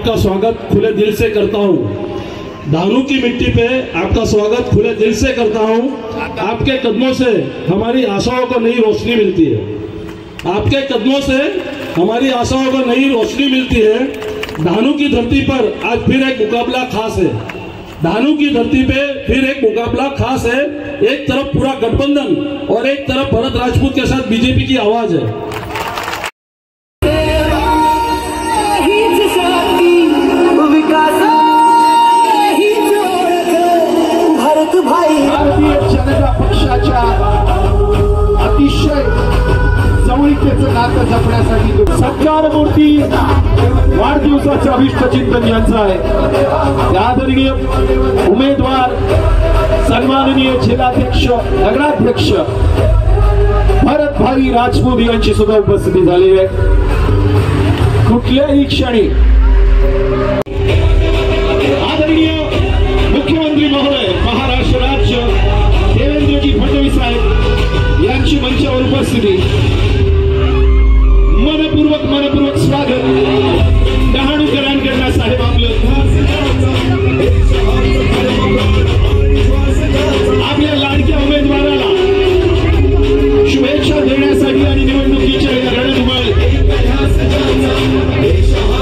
आपका स्वागत खुले दिल से करता हूँ। धानू की मिट्टी पे आपका स्वागत खुले दिल से करता हूँ। आपके कदमों से हमारी आशाओं को नई रोशनी मिलती है। आपके कदमों से हमारी आशाओं को नई रोशनी मिलती है। धानू की धरती पर आज फिर एक मुकाबला खास है। धानू की धरती पे फिर एक मुकाबला खास है। एक तरफ पूरा गठबंधन और एक तरफ भरत राजपूत के साथ बीजेपी की आवाज है। भारतीय जनता पक्षाच्या अतिशय जवळीकेचं नातं जपण्यासाठी सत्कार मूर्ती वाढदिवसाचं अभिष्ट चिंतन यांचं आहे। आदरणीय उमेदवार सन्माननीय जिल्हाध्यक्ष नगराध्यक्ष भरतभाई राजपूत यांची सुद्धा उपस्थिती झालेली आहे। कुठल्याही क्षणी आदरणीय मुख्यमंत्री महोदय महाराष्ट्र राज्य देवेंद्रजी फडणवीस साहेब यांची मंचावर उपस्थिती मनपूर्वक स्वागत डहाणूकरांकडनं साहेब आपल्या लाडक्या उमेदवाराला शुभेच्छा देण्यासाठी आणि निवडणुकीच्या रणधुमाळी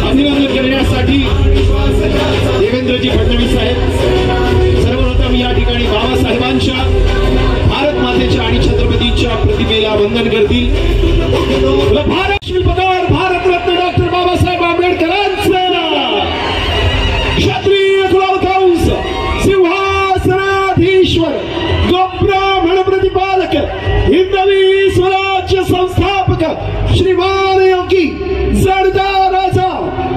अभिनंदन करण्यासाठी देवेंद्रजी फडणवीस साहेब सर्वप्रथम या ठिकाणी बाबासाहेबांच्या भारत मातेच्या आणि छत्रपतीच्या प्रतिमेला वंदन करतील। भारत शिल्पकार भारतरत्न डॉक्टर बाबासाहेब आंबेडकरांचं क्षत्रिय कुलवंश सिंहासनाधीश्वर गोब्राह्मण प्रतिपादक हिंदवी स्वराज्य संस्थापक श्रीमान योगी जरदार राजा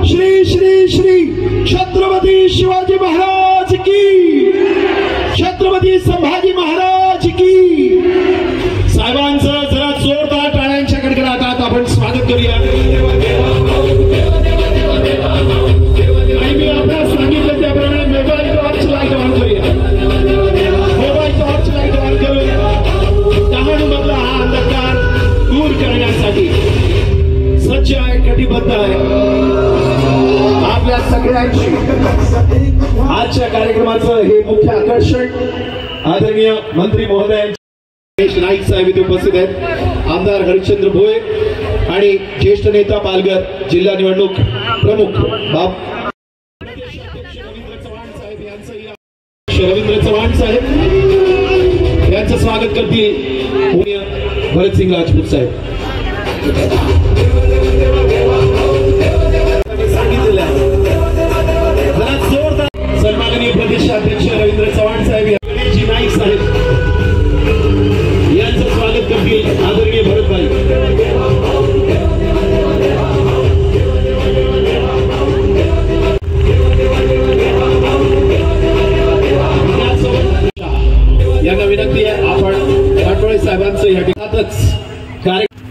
श्री श्री श्री छत्रपती शिवाजी महाराज की, छत्रपती संभाजी महाराज की। साहेबांचं जरा जोरदार टाळ्यांच्या कडकडाटात आपण स्वागत करूया। आणि मी आपल्याला सांगितलं त्याप्रमाणे मोबाईल टॉर्च लाईट ऑन करूया। मोबाईल टॉर्च लाईट ऑन करून डहाणूमधला हा अंधकार दूर करण्यासाठी सज्ज आहे, कटिबद्ध आहे। आपल्या सगळ्यांची आजच्या कार्यक्रमाचं हे मुख्य आकर्षण आदरणीय मंत्री महोदय नाईक साहेब इथे उपस्थित आहेत। आमदार हरिश्चंद्र भोये आणि ज्येष्ठ नेता पालघर जिल्हा निवडणूक प्रमुख रवींद्र चव्हाण साहेब यांचं स्वागत करतील भरतसिंग राजपूत साहेब। सांगितलेलं आहे सन्माननीय प्रदेशाध्यक्ष रवींद्र चव्हाण साहेब गणेशजी नाईक साहेब यांचं स्वागत करतील आदरणीय भरतभाई। यांना विनंती आहे आपण राठोळे साहेबांचं या ठिकाणच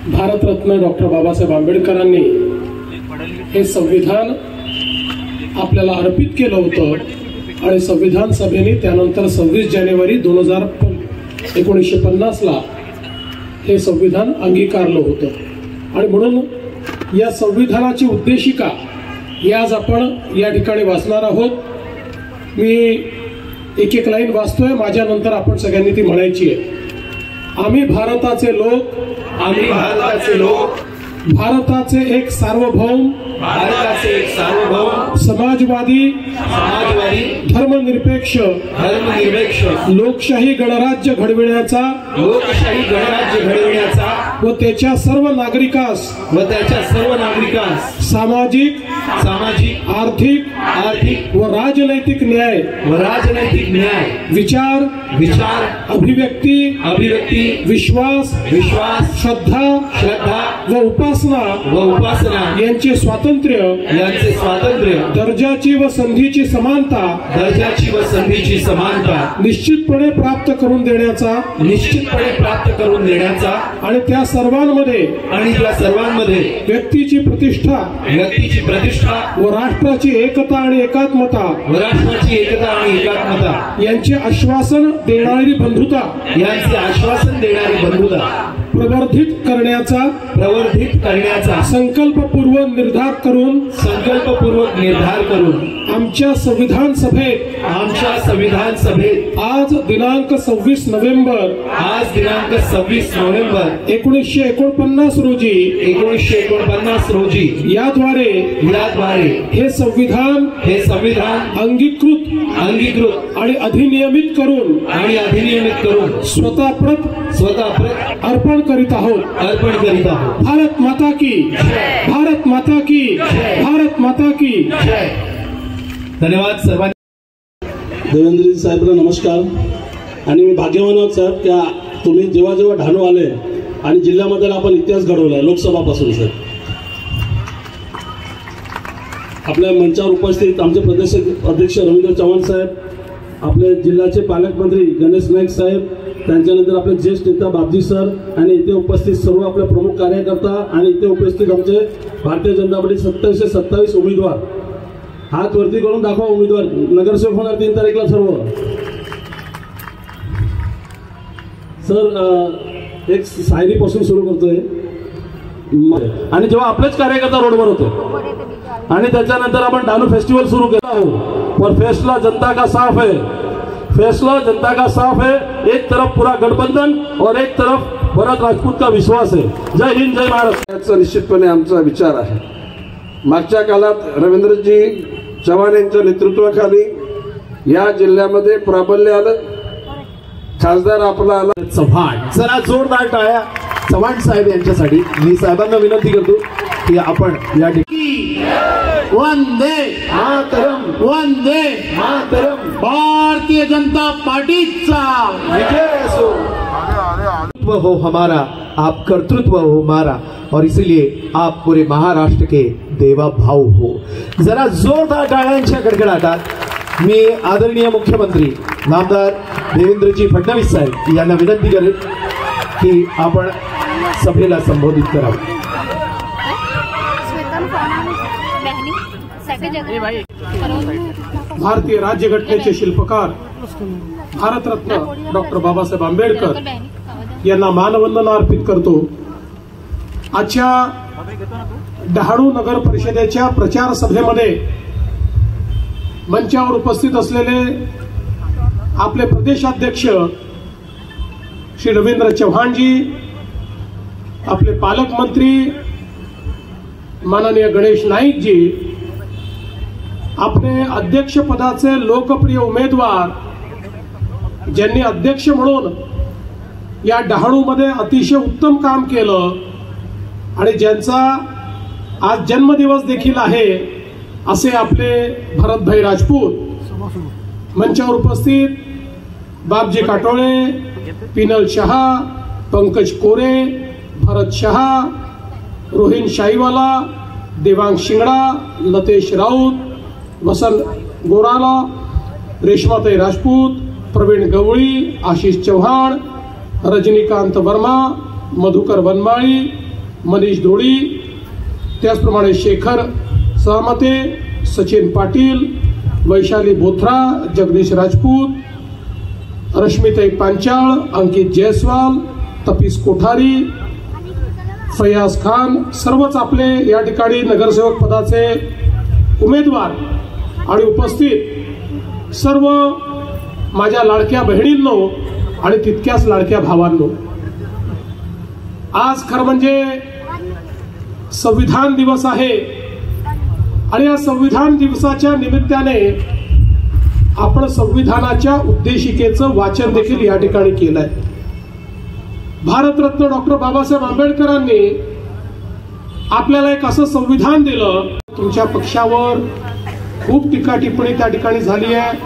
भारतरत्न डॉक्टर बाबासाहेब आंबेडकरांनी हे संविधान आपल्याला अर्पित केलं होतं आणि संविधान सभेने त्यानंतर 26 जानेवारी 1950 ला हे संविधान अंगीकारलं होतं। आणि म्हणून या संविधानाची उद्देशिका ही आज आपण या ठिकाणी वाचणार आहोत। मी एक एक लाईन वाचतोय, माझ्यानंतर आपण सगळ्यांनी ती म्हणायची आहे। आम्ही भारताचे लोक, आम्ही भारताचे लोक, भारताचे एक सार्वभौम, भारताचे एक सार्वभौम समाजवादी धर्मनिरपेक्ष लोकशाही गणराज्य घडविण्याचा व त्याच्या सर्व नागरिकास सामाजिक आर्थिक व राजनैतिक न्याय विचार अभिव्यक्ती विश्वास श्रद्धा व उपासना यांचे स्वातंत्र्य दर्जाची व संधीची समानता निश्चितपणे प्राप्त करून देण्याचा आणि त्या सर्वांमध्ये व्यक्तीची प्रतिष्ठा व राष्ट्राची एकता आणि एकात्मता यांचे आश्वासन देणारी बंधुता प्रवर्धित करण्याचा संकल्पपूर्वक निर्धार करून आमच्या संविधान सभेत आज दिनांक 26 नोव्हेंबर 1949 रोजी याद्वारे हे संविधान अंगीकृत आणि अधिनियमित करून स्वतःप्रत अर्पण करीत आहोत। भारत माता की धन्यवाद सर्वांनी। देवेंद्रजी साहेबला नमस्कार। आणि मी भाग्यवान आहोत साहेब की तुम्ही जेव्हा ढाणू आले आणि जिल्ह्यामध्ये आपण इतिहास घडवलाय लोकसभापासून सर। आपल्या मंचावर उपस्थित आमचे प्रदेश अध्यक्ष रवींद्र चव्हाण साहेब, आपले जिल्ह्याचे पालकमंत्री गणेश नाईक साहेब, त्यांच्यानंतर आपले ज्येष्ठ नेता बापजी सर आणि इथे उपस्थित सर्व आपले प्रमुख कार्यकर्ता आणि इथे उपस्थित आमचे भारतीय जनता पार्टी 27 उमेदवार, हात वरती करून दाखवा उमेदवार, नगरसेवक होणार 3 तारीखला सर्व। सर एक शायरीपासून सुरू करतोय। आणि जेव्हा आपलेच कार्यकर्ता रोडवर होते आणि त्याच्यानंतर आपण डानू फेस्टिवल सुरू केला हो, पर फैसला जनता का साफ है, एक तरफ पूरा गठबंधन और एक तरफ भरत राजपूत का विश्वास है। जय हिंद, जय महाराष्ट्र। याचा निश्चितपणे आमचा विचार आहे। मागच्या काळात रवींद्रजी चव्हाण यांच्या नेतृत्वाखाली या जिल्ह्यामध्ये प्राबल्य आलं, खासदार आपला आला चव्हाण। जरा जोरदार टाळ्या चव्हाण साहेब यांच्यासाठी। मी साहेबांना विनंती करतो की आपण या वंदे मातरम भारतीय जनता पार्टीचा विजय असो। हो हमारा, आप कर्तृत्व हो हमारा, और इसीलिए आप पूरे महाराष्ट्र के देवा भाव हो। जरा जोरदार टाळ्यांच्या कडकडाटात मी आदरणीय मुख्यमंत्री नामदार देवेंद्रजी फडणवीस साहेब यांना विनंती करेन की आपण सभेला संबोधित करावं। भारतीय राज्यघटनेचे शिल्पकार भारतरत्न डॉक्टर बाबासाहेब आंबेडकर यांना मानवंदना अर्पित करतो। आजच्या डहाणू नगर परिषदेच्या प्रचार सभेमध्ये मंचावर उपस्थित असलेले आपले प्रदेशाध्यक्ष श्री रवींद्र चव्हाणजी, आपले पालकमंत्री माननीय गणेश नाईकजी, आपले अध्यक्षपदाचे लोकप्रिय उमेदवार ज्यांनी अध्यक्ष म्हणून या डहाणूमध्ये अतिशय उत्तम काम केलं आणि ज्यांचा आज जन्मदिवस देखील आहे असे आपले भरतभाई राजपूत, मंचावर उपस्थित बापजी काटोळे, पिनल शहा, पंकज कोरे, भरत शहा, रोहिन शाहीवाला, देवांग शिंगडा, लतेश राऊत, वसंत गोराला, रेशमाताई राजपूत, प्रवीण गवळी, आशिष चव्हाण, रजनीकांत वर्मा, मधुकर वनमाळी, मनीष धोळी, त्याचप्रमाणे शेखर सहमते, सचिन पाटील, वैशाली बोथरा, जगदीश राजपूत, रश्मिताई पांचाळ, अंकित जयस्वाल, तपीस कोठारी, फयाज खान, सर्वच आपले या ठिकाणी नगरसेवक पदाचे उमेदवार आणि उपस्थित सर्व माझ्या लाडक्या बहिणींनो आणि तितक्याच लाडक्या भावांनो, आज खरं म्हणजे संविधान दिवस आहे आणि या संविधान दिवसाच्या निमित्ताने आपण संविधानाच्या उद्देशिकेचं वाचन देखील या ठिकाणी केलंय। भारतरत्न डॉक्टर बाबासाहेब आंबेडकरांनी आपल्याला एक असं संविधान दिलं। तुमच्या पक्षावर खूप टीका टिप्पणी त्या ठिकाणी झाली आहे,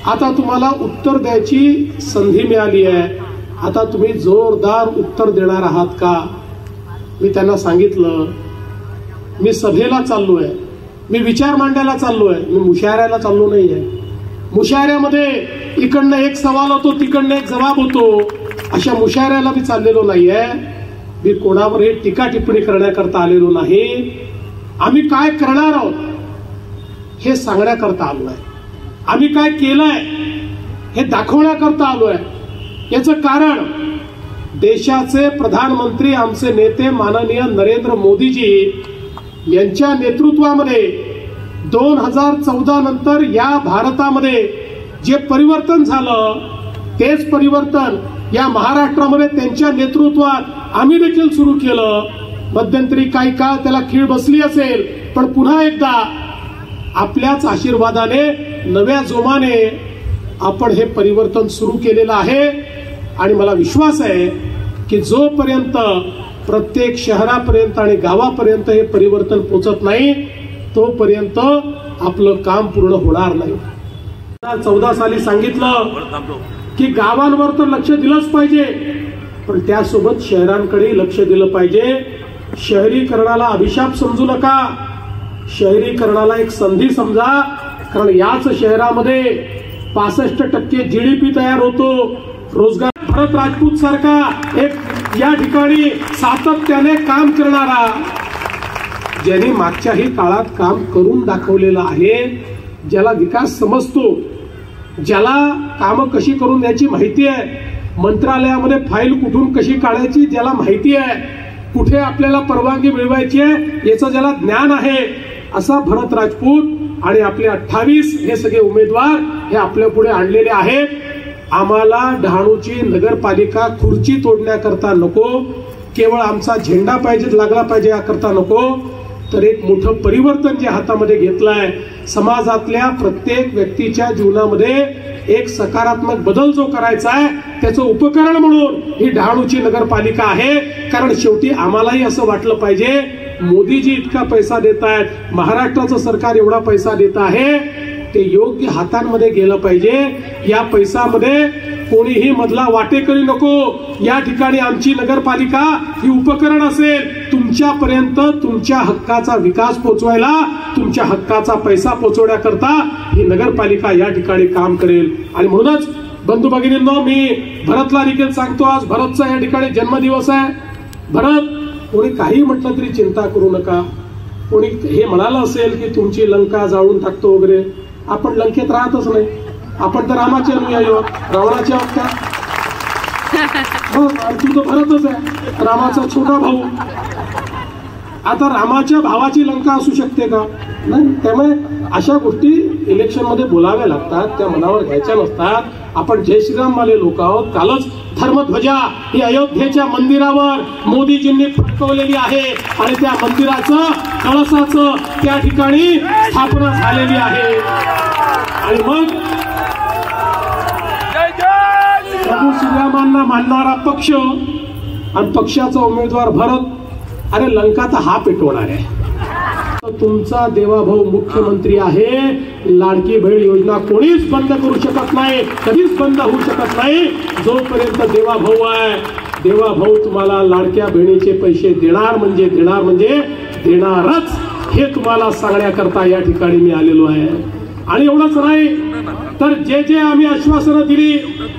आता तुम्हाला उत्तर द्यायची संधी मिळाली आहे, आता तुम्ही जोरदार उत्तर देणार आहात का? मी त्यांना सांगितलं मी सभेला चाललोय, मी विचार मांडायला चाललोय, मी मुशायऱ्याला चाललो नाहीये। मुशायऱ्यामध्ये इकडनं एक सवाल होतो तिकडनं एक जबाब होतो, अशा मुशायऱ्याला मी चाललेलो नाहीये। मी कोणावरही टीका टिप्पणी करण्याकरता आलेलो नाही। आम्ही काय करणार आहोत हे सांगण्याकरता आलोय, आम्ही काय केलंय हे दाखवण्याकरता आलोय। याचं कारण देशाचे प्रधानमंत्री आमचे नेते माननीय नरेंद्र मोदीजी यांच्या नेतृत्वामध्ये 2014 नंतर या भारतामध्ये जे परिवर्तन झालं तेच परिवर्तन या महाराष्ट्रामध्ये त्यांच्या नेतृत्वात आम्ही देखील सुरू केलं. मध्यंतरी काही काळ त्याला खीळ बसली असेल, पण पुन्हा एकदा आपल्याच आशीर्वादाने नव्या जोमाने आपण हे परिवर्तन सुरू केलेलं आहे. आणि मला विश्वास आहे की जोपर्यंत प्रत्येक शहरापर्यंत आणि गावापर्यंत हे परिवर्तन पोचत नाही तोपर्यंत आपलं काम पूर्ण होणार नाही. 2014 साली सांगितलं की गावांवर तर लक्ष दिलंच पाहिजे, पण त्यासोबत शहरांकडे लक्ष दिलं पाहिजे. शहरीकरणाला अभिशाप समजू नका, शहरीकरणाला एक संधी समजा. कारण याच शहरामध्ये 65% GDP तयार होतो. रोजगार भरत राजपूत सारखा एक या ठिकाणी सातत्याने काम करणारा, ज्याने मागच्याही काळात काम करून दाखवलेलं आहे, ज्याला विकास समजतो, ज्याला कामं कशी करून द्यायची माहिती आहे, मंत्रालयामध्ये फाईल कुठून कशी काढायची ज्याला माहिती आहे, कुठे आपल्याला परवानगी मिळवायची आहे याचं ज्याला ज्ञान आहे, असा भरत राजपूत आणि आपले 28 हे सगळे उमेदवार हे आपल्या पुढे आणलेले आहेत. आम्हाला डहाणूची नगरपालिका खुर्ची तोडण्याकरता नको, केवळ आमचा झेंडा पाहिजे लागला पाहिजे याकरता नको, तर एक मोठं परिवर्तन जे हातामध्ये घेतलंय, समाजातल्या प्रत्येक व्यक्तीच्या जीवनामध्ये एक सकारात्मक बदल जो करायचा आहे त्याचं उपकरण म्हणून ही डहाणूची नगरपालिका आहे. कारण शेवटी आम्हालाही असं वाटलं पाहिजे मोदीजी इतका पैसा देत आहेत, महाराष्ट्राचं सरकार एवढा पैसा देत आहे, ते योग्य हातांमध्ये गेलं पाहिजे. या पैशामध्ये कोणीही मधला वाटेकरी नको. या ठिकाणी आमची नगरपालिका ही उपकरण असेल तुमच्यापर्यंत तुमच्या हक्काचा विकास पोहोचवायला, तुमच्या हक्काचा पैसा पोहोचवण्याकरता ही नगरपालिका या ठिकाणी काम करेल. आणि म्हणूनच बंधू भगिनींनो, मी भरतला देखील सांगतो, आज भरतचा या ठिकाणी जन्मदिवस आहे. भरत, कोणी काही म्हटलं तरी चिंता करू नका. कोणी हे म्हणालं असेल की तुमची लंका जाळून टाकतो वगैरे, आपण लंकेत राहतच नाही, आपण तर रामाचे अनुयायी आहोत, रावणाचे आहोत का? तू तर भरतच आहे, रामाचा छोटा भाऊ. आता रामाच्या भावाची लंका असू शकते का? नाही. त्यामुळे अशा गोष्टी इलेक्शन मध्ये बोलाव्या लागतात, त्या मनावर घ्यायच्या नसतात. आपण जय श्रीराम वाले लोक आहोत. कालच धर्मध्वजा ही अयोध्येच्या मंदिरावर मोदीजींनी फडकवलेली आहे आणि त्या मंदिराचं कळसाचं त्या ठिकाणी स्थापना झालेली आहे. आणि मग प्रभू श्रीरामांना मानणारा पक्ष आणि पक्षाचा उमेदवार भरत, अरे लंका तर हा पेटवणार आहे. तुमचा देवाभाऊ मुख्यमंत्री आहे. लाडकी बहीण योजना कोणीच बंद करू शकत नाही, कधीच बंद होऊ शकत नाही जोपर्यंत देवाभाऊ आहे. देवाभाऊ तुम्हाला लाडक्या बहिणीचे पैसे देणार म्हणजे देणारच, हे तुम्हाला सांगण्याकरता या ठिकाणी मी आलेलो आहे. आणि एवढंच नाही तर जे आम्ही आश्वासनं दिली,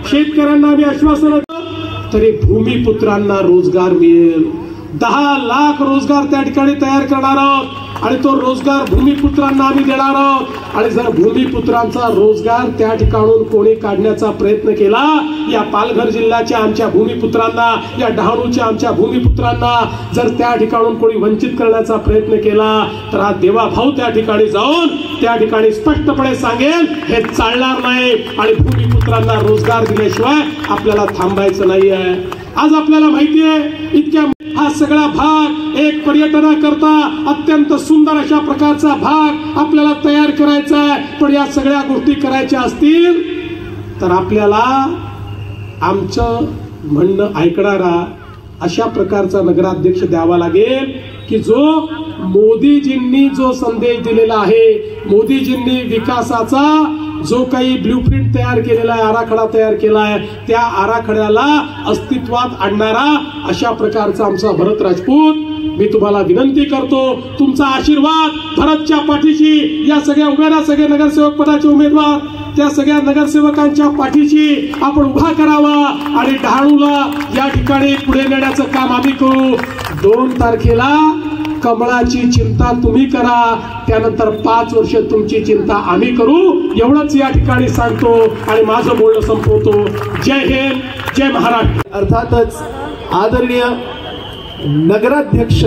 शेतकऱ्यांना आम्ही आश्वासनं, तरी भूमिपुत्रांना रोजगार मिळेल. 10 लाख रोजगार त्या ठिकाणी तयार करणार आहोत आणि तो रोजगार भूमिपुत्रांना आम्ही देणार आहोत. आणि जर भूमिपुत्रांचा रोजगार त्या ठिकाणून कोणी काढण्याचा प्रयत्न केला, या पालघर जिल्ह्याच्या आमच्या भूमिपुत्रांना, या डहाणूच्या आमच्या भूमिपुत्रांना जर त्या ठिकाणून कोणी वंचित करण्याचा प्रयत्न केला, तर हा देवाभाऊ त्या ठिकाणी जाऊन त्या ठिकाणी स्पष्टपणे सांगेल हे चालणार नाही आणि भूमिपुत्रांना रोजगार दिल्याशिवाय आपल्याला थांबायचं नाही आहे. आज आपल्याला माहिती आहे इतक्या हा सगळा भाग एक पर्यटनाकरता अत्यंत सुंदर अशा प्रकारचा भाग आपल्याला तयार करायचा आहे. पण या सगळ्या गोष्टी करायच्या असतील तर आपल्याला आमचं म्हणणं ऐकणारा अशा प्रकारचा नगराध्यक्ष द्यावा लागेल की जो मोदीजींनी जो संदेश दिलेला आहे, मोदीजींनी विकासाचा जो काही ब्ल्यूप्रिंट तयार केलेला आहे, आराखडा तयार केला आहे, त्या आराखड्याला अस्तित्वात आणणारा अशा प्रकारचा आमचा भरत राजपूत. मी तुम्हाला विनंती करतो, तुमचा आशीर्वाद भरतच्या पाठीशी, या सगळ्या उभ्या सगळे नगरसेवक पदाचे उमेदवार त्या सगळ्या नगरसेवकांच्या पाठीशी आपण उभा करावा आणि डहाणूला या ठिकाणी पुढे नेण्याचं काम आम्ही करू. 2 तारखेला कमळाची चिंता तुम्ही करा, त्यानंतर 5 वर्ष तुमची चिंता आम्ही करू. एवढंच या ठिकाणी सांगतो आणि माझं बोलणं संपवतो. जय हिंद, जय महाराष्ट्र. अर्थातच आदरणीय नगराध्यक्ष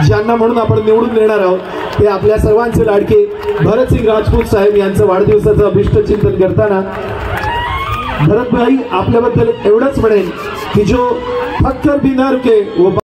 ज्यांना म्हणून आपण निवडून देणार आहोत ते आपल्या सर्वांचे लाडके भरतसिंग राजपूत साहेब यांचं वाढदिवसाचं अभिष्ट चिंतन करताना भरतभाई आपल्याबद्दल एवढंच म्हणेन की जो फक्कर भी न रुके वो